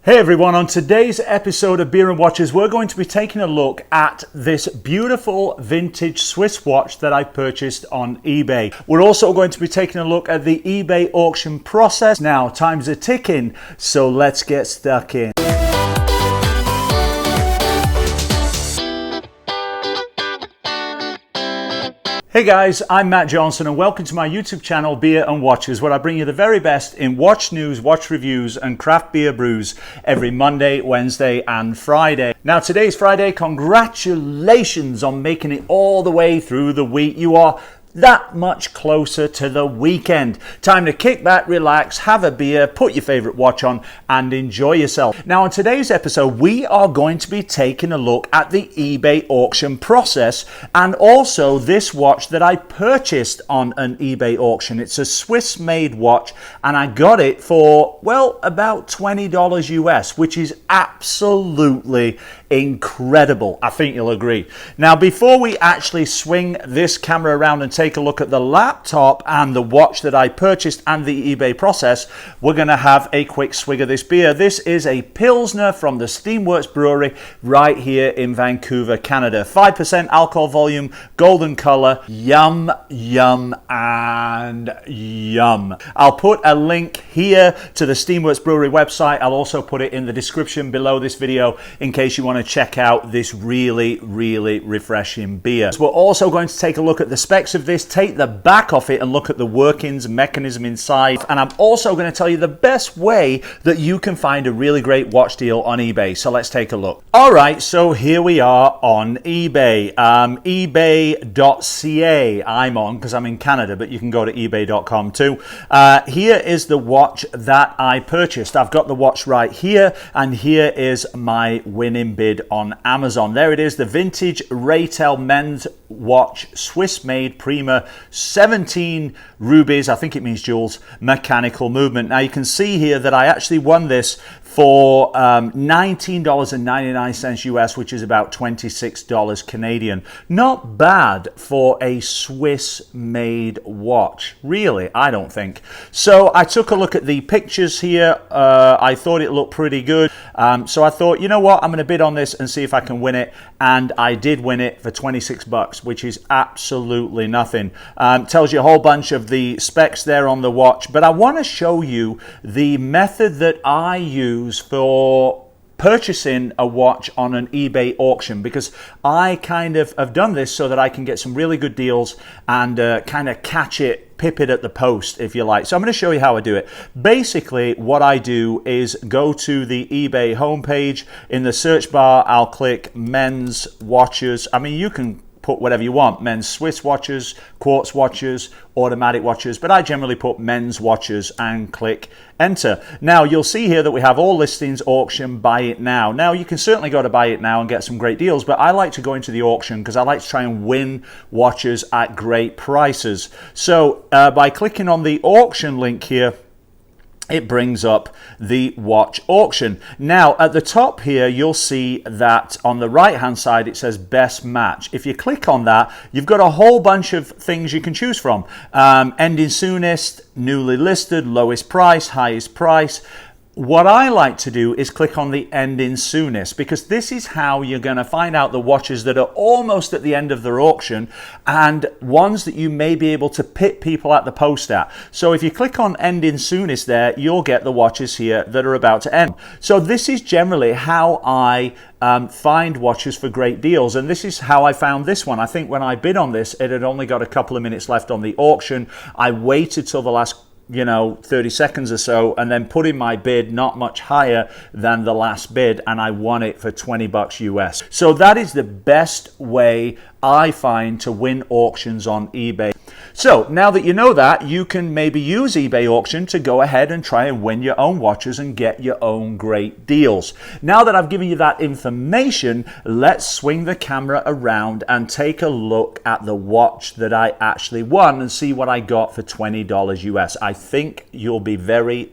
Hey everyone, on today's episode of Beer and Watches, we're going to be taking a look at this beautiful vintage Swiss watch that I purchased on eBay. We're also going to be taking a look at the eBay auction process. Now, time's a ticking, so let's get stuck in. Hey guys, I'm Matt Johnson and welcome to my YouTube channel Beer and Watches, where I bring you the very best in watch news, watch reviews and craft beer brews every Monday, Wednesday and Friday. Now today's Friday. Congratulations on making it all the way through the week. You are that much closer to the weekend. Time to kick back, relax, have a beer, put your favorite watch on and enjoy yourself. Now on today's episode, we are going to be taking a look at the eBay auction process and also this watch that I purchased on an eBay auction. It's a Swiss made watch and I got it for, well, about $20 US, which is absolutely incredible. I think you'll agree. Now, before we actually swing this camera around and take a look at the laptop and the watch that I purchased and the eBay process, we're going to have a quick swig of this beer. This is a pilsner from the SteamWorks brewery right here in Vancouver, Canada. 5% alcohol volume, golden color, yum, yum, and yum. I'll put a link here to the SteamWorks brewery website. I'll also put it in the description below this video in case you want to check out this really refreshing beer. So we're also going to take a look at the specs of this, take the back off it and look at the workings, mechanism inside, and I'm also going to tell you the best way that you can find a really great watch deal on eBay. So let's take a look. All right, so here we are on eBay. ebay.ca I'm on because I'm in Canada, but you can go to ebay.com too. Here is the watch that I purchased. I've got the watch right here, and here is my winning bid on Amazon. There it is, the vintage Retail men's watch, Swiss made Prima, 17 rubies, I think it means jewels, mechanical movement. Now you can see here that I actually won this for $19.99 US, which is about $26 Canadian. Not bad for a Swiss made watch, really, I don't think. So I took a look at the pictures here. I thought it looked pretty good. So I thought, you know what, I'm going to bid on this and see if I can win it. And I did win it for 26 bucks, which is absolutely nothing. Tells you a whole bunch of the specs there on the watch, but I want to show you the method that I use for purchasing a watch on an eBay auction, because I kind of have done this so that I can get some really good deals and kind of pip it at the post, if you like. So I'm going to show you how I do it. Basically, what I do is go to the eBay homepage. In the search bar, I'll click men's watches. I mean, you can put whatever you want, men's Swiss watches, quartz watches, automatic watches, but I generally put men's watches and click enter. Now you'll see here that we have all listings, auction, buy it now. Now you can certainly go to buy it now and get some great deals, but I like to go into the auction because I like to try and win watches at great prices. So by clicking on the auction link here, it brings up the watch auction. Now at the top here, you'll see that on the right hand side it says best match. If you click on that, you've got a whole bunch of things you can choose from. Ending soonest, newly listed, lowest price, highest price. What I like to do is click on the ending soonest, because this is how you're going to find out the watches that are almost at the end of their auction and ones that you may be able to pit people at the post at. So if you click on ending soonest there, you'll get the watches here that are about to end. So this is generally how I find watches for great deals, and this is how I found this one. I think when I bid on this, it had only got a couple of minutes left on the auction. I waited till the last 30 seconds or so and then put in my bid not much higher than the last bid, and I won it for 20 bucks US. So that is the best way I find to win auctions on eBay. So now that you know that, you can maybe use eBay auction to go ahead and try and win your own watches and get your own great deals. Now that I've given you that information, let's swing the camera around and take a look at the watch that I actually won and see what I got for $20 US. I think you'll be very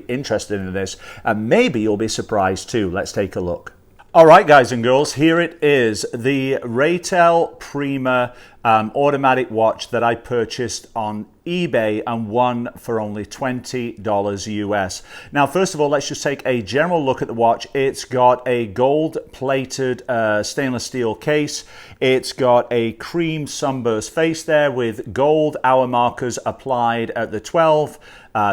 interested in this, and maybe you'll be surprised too. Let's take a look. All right, guys and girls, here it is, the Retail Prima automatic watch that I purchased on eBay and won for only $20 US. Now, first of all, let's just take a general look at the watch. It's got a gold-plated stainless steel case. It's got a cream sunburst face there with gold hour markers applied at the 12,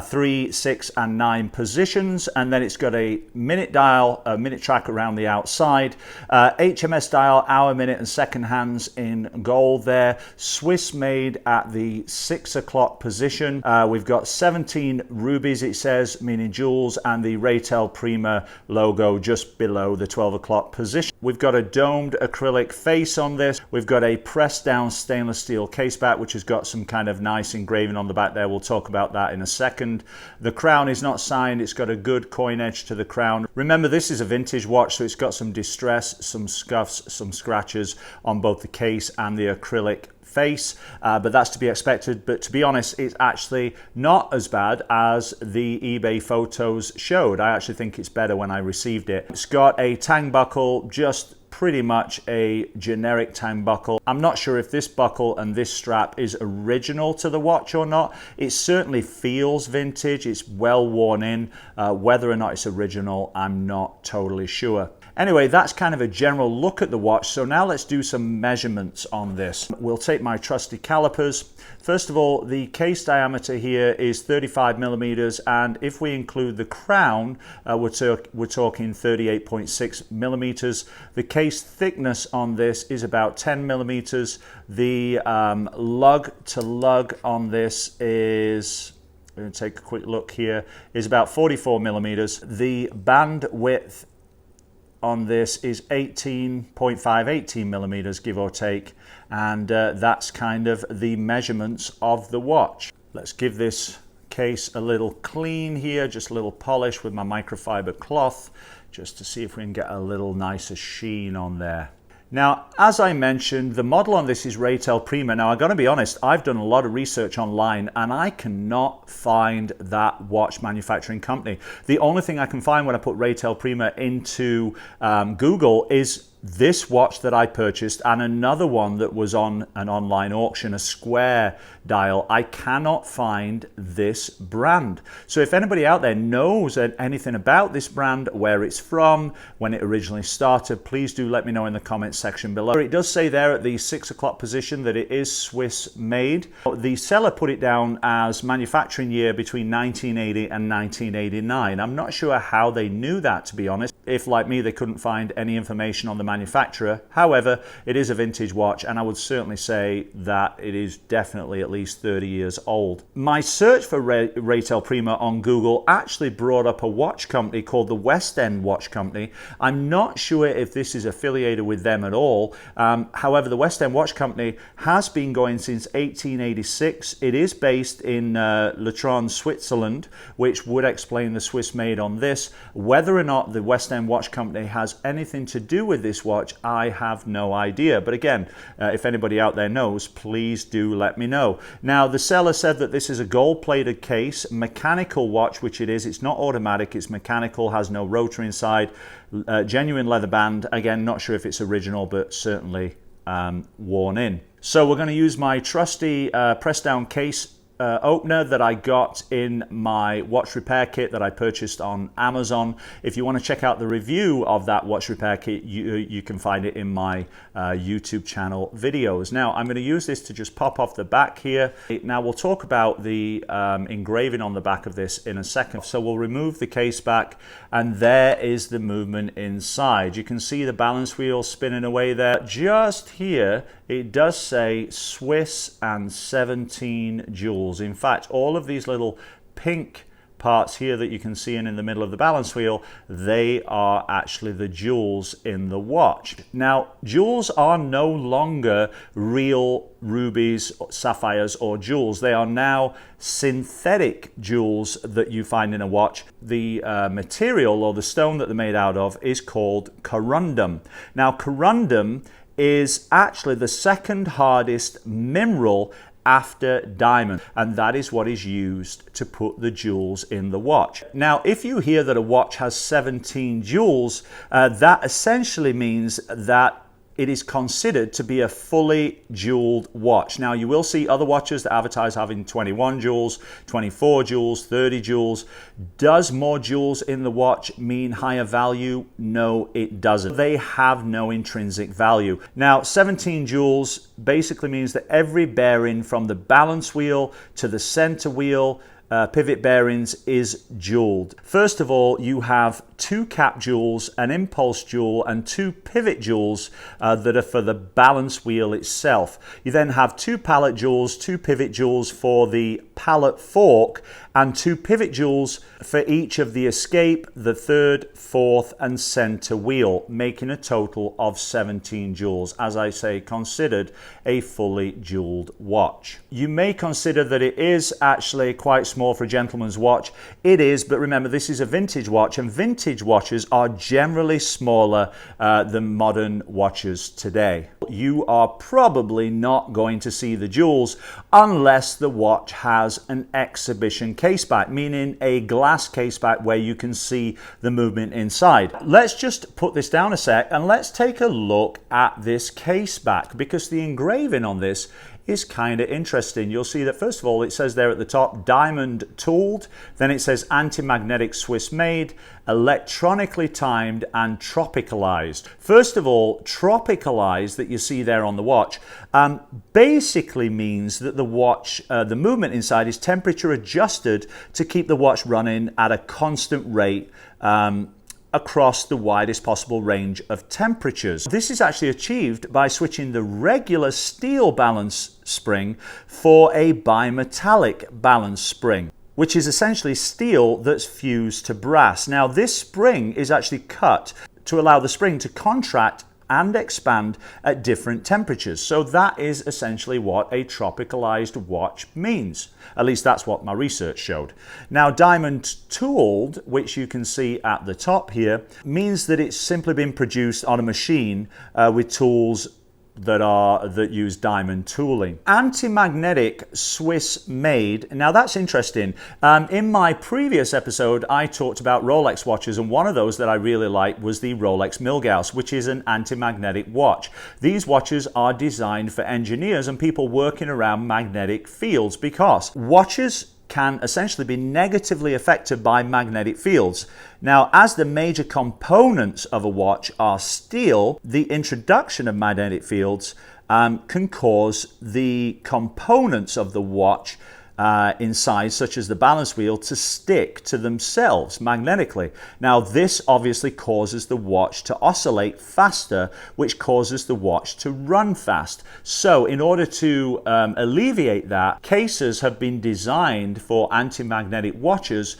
3, 6, and 9 positions, and then it's got a minute dial, a minute track around the outside, HMS dial, hour, minute, and second hands in gold there, Swiss made at the 6 o'clock position. We've got 17 rubies, it says, meaning jewels, and the Raytel Prima logo just below the 12 o'clock position. We've got a domed acrylic face on this. We've got a pressed down stainless steel case back, which has got some kind of nice engraving on the back there. We'll talk about that in a second. The crown is not signed. It's got a good coin edge to the crown. Remember, this is a vintage watch, so it's got some distress, some scuffs, some scratches on both the case and the acrylic face, but that's to be expected. But to be honest, it's actually not as bad as the eBay photos showed. I actually think it's better when I received it. It's got a tang buckle, just pretty much a generic tang buckle. I'm not sure if this buckle and this strap is original to the watch or not. It certainly feels vintage. It's well worn in. Whether or not it's original, I'm not totally sure. Anyway, that's kind of a general look at the watch. So now let's do some measurements on this. We'll take my trusty calipers. First of all, the case diameter here is 35 millimeters, and if we include the crown, we're talking 38.6 millimeters. The case thickness on this is about 10 millimeters. The lug to lug on this is, I'm going to take a quick look here, is about 44 millimeters. The band width on this is 18 millimeters, give or take, and that's kind of the measurements of the watch. Let's give this case a little clean here, just a little polish with my microfiber cloth, just to see if we can get a little nicer sheen on there. Now, as I mentioned, the model on this is Raytel Prima. Now, I'm going to be honest, I've done a lot of research online and I cannot find that watch manufacturing company. The only thing I can find when I put Raytel Prima into Google is this watch that I purchased and another one that was on an online auction, a square dial. I cannot find this brand. So if anybody out there knows anything about this brand, where it's from, when it originally started, please do let me know in the comments section below. It does say there at the 6 o'clock position that it is Swiss made. The seller put it down as manufacturing year between 1980 and 1989. I'm not sure how they knew that, to be honest. If, like me, they couldn't find any information on the manufacturer. However, it is a vintage watch, and I would certainly say that it is definitely at least 30 years old. My search for Raytel Prima on Google actually brought up a watch company called the West End Watch Company. I'm not sure if this is affiliated with them at all. However, the West End Watch Company has been going since 1886. It is based in Lutron, Switzerland, which would explain the Swiss made on this. Whether or not the West End Watch Company has anything to do with this watch, I have no idea. But again, if anybody out there knows, please do let me know. Now, the seller said that this is a gold-plated case, mechanical watch, which it is. It's not automatic, it's mechanical, has no rotor inside, genuine leather band. Again, not sure if it's original, but certainly worn in. So we're going to use my trusty press-down case opener that I got in my watch repair kit that I purchased on Amazon. If you want to check out the review of that watch repair kit, you can find it in my YouTube channel videos. Now, I'm going to use this to just pop off the back here. Now, we'll talk about the engraving on the back of this in a second. So we'll remove the case back, and there is the movement inside. You can see the balance wheel spinning away there. Just here, it does say Swiss and 17 jewels. In fact, all of these little pink parts here that you can see in the middle of the balance wheel, they are actually the jewels in the watch. Now, jewels are no longer real rubies, sapphires, or jewels. They are now synthetic jewels that you find in a watch. The material, or the stone that they're made out of, is called corundum. Now, corundum is actually the second hardest mineral after diamond, and that is what is used to put the jewels in the watch. Now, if you hear that a watch has 17 jewels, that essentially means that it is considered to be a fully jeweled watch. Now, you will see other watches that advertise having 21 jewels, 24 jewels, 30 jewels. Does more jewels in the watch mean higher value? No, it doesn't. They have no intrinsic value. Now, 17 jewels basically means that every bearing from the balance wheel to the center wheel, pivot bearings, is jeweled. First of all, you have 2 cap jewels, an impulse jewel, and 2 pivot jewels that are for the balance wheel itself. You then have 2 pallet jewels, 2 pivot jewels for the pallet fork, and 2 pivot jewels for each of the escape, the third, fourth, and center wheel, making a total of 17 jewels. As I say, considered a fully jeweled watch. You may consider that it is actually quite small for a gentleman's watch. It is, but remember, this is a vintage watch, and vintage watches are generally smaller than modern watches today. You are probably not going to see the jewels unless the watch has an exhibition caseback, meaning a glass caseback where you can see the movement inside. Let's just put this down a sec and let's take a look at this caseback, because the engraving on this is kind of interesting. You'll see that first of all it says there at the top, diamond tooled, then it says anti-magnetic Swiss made, electronically timed, and tropicalized. First of all, tropicalized that you see there on the watch basically means that the watch, the movement inside is temperature adjusted to keep the watch running at a constant rate across the widest possible range of temperatures. This is actually achieved by switching the regular steel balance spring for a bimetallic balance spring, which is essentially steel that's fused to brass. Now, this spring is actually cut to allow the spring to contract and expand at different temperatures. So that is essentially what a tropicalized watch means. At least that's what my research showed. Now, diamond tooled, which you can see at the top here, means that it's simply been produced on a machine with tools that use diamond tooling. Anti-magnetic Swiss made. Now that's interesting. In my previous episode, I talked about Rolex watches, and one of those that I really liked was the Rolex Milgauss, which is an anti-magnetic watch. These watches are designed for engineers and people working around magnetic fields, because watches can essentially be negatively affected by magnetic fields. Now, as the major components of a watch are steel, the introduction of magnetic fields can cause the components of the watch inside, such as the balance wheel, to stick to themselves magnetically. Now, this obviously causes the watch to oscillate faster, which causes the watch to run fast. So in order to alleviate that, cases have been designed for anti-magnetic watches,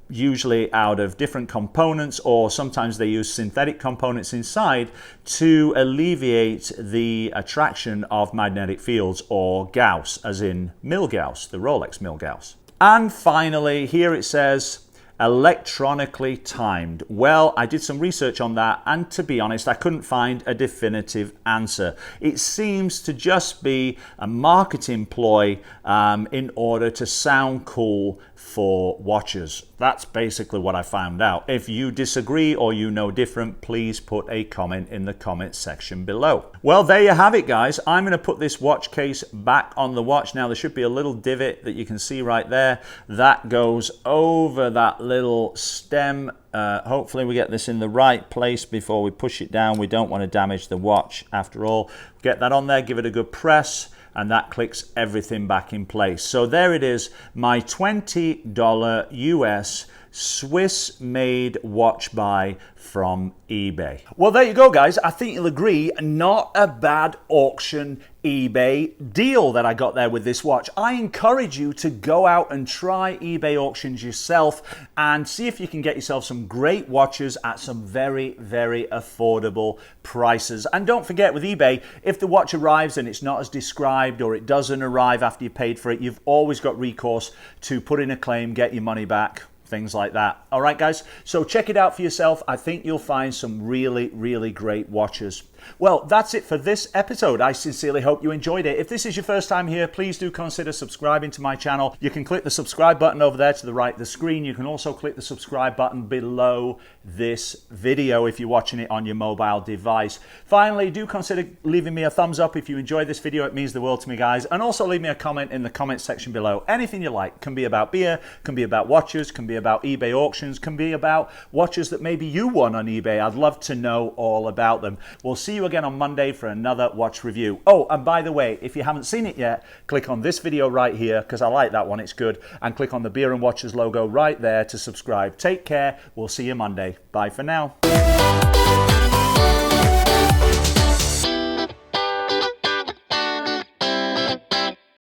usually out of different components, or sometimes they use synthetic components inside to alleviate the attraction of magnetic fields, or Gauss, as in Milgauss, the Rolex Milgauss. And finally, here it says electronically timed. Well, I did some research on that, and to be honest, I couldn't find a definitive answer. It seems to just be a marketing ploy in order to sound cool for watches. That's basically what I found out. If you disagree or you know different, please put a comment in the comment section below. Well, there you have it, guys. I'm going to put this watch case back on the watch. Now, there should be a little divot that you can see right there. That goes over that little stem. Hopefully we get this in the right place before we push it down. We don't want to damage the watch after all. Get that on there, give it a good press, and that clicks everything back in place. So there it is, my $20 US Swiss made watch buy from eBay. Well, there you go, guys. I think you'll agree, not a bad auction eBay deal that I got there with this watch. I encourage you to go out and try eBay auctions yourself and see if you can get yourself some great watches at some very, very affordable prices. And don't forget, with eBay, if the watch arrives and it's not as described, or it doesn't arrive after you paid for it, you've always got recourse to put in a claim, get your money back. things like that. All right, guys, so check it out for yourself. I think you'll find some really, really great watches. Well, that's it for this episode. I sincerely hope you enjoyed it. If this is your first time here, please do consider subscribing to my channel. You can click the subscribe button over there to the right of the screen. You can also click the subscribe button below this video if you're watching it on your mobile device. Finally, do consider leaving me a thumbs up if you enjoyed this video. It means the world to me, guys. And also leave me a comment in the comment section below. Anything you like. Can be about beer, can be about watches, can be about eBay auctions, can be about watches that maybe you won on eBay. I'd love to know all about them. We'll see you again on Monday for another watch review. Oh, and by the way, if you haven't seen it yet, click on this video right here because I like that one, it's good, and click on the Beer and Watches logo right there to subscribe. Take care. We'll see you Monday. Bye for now.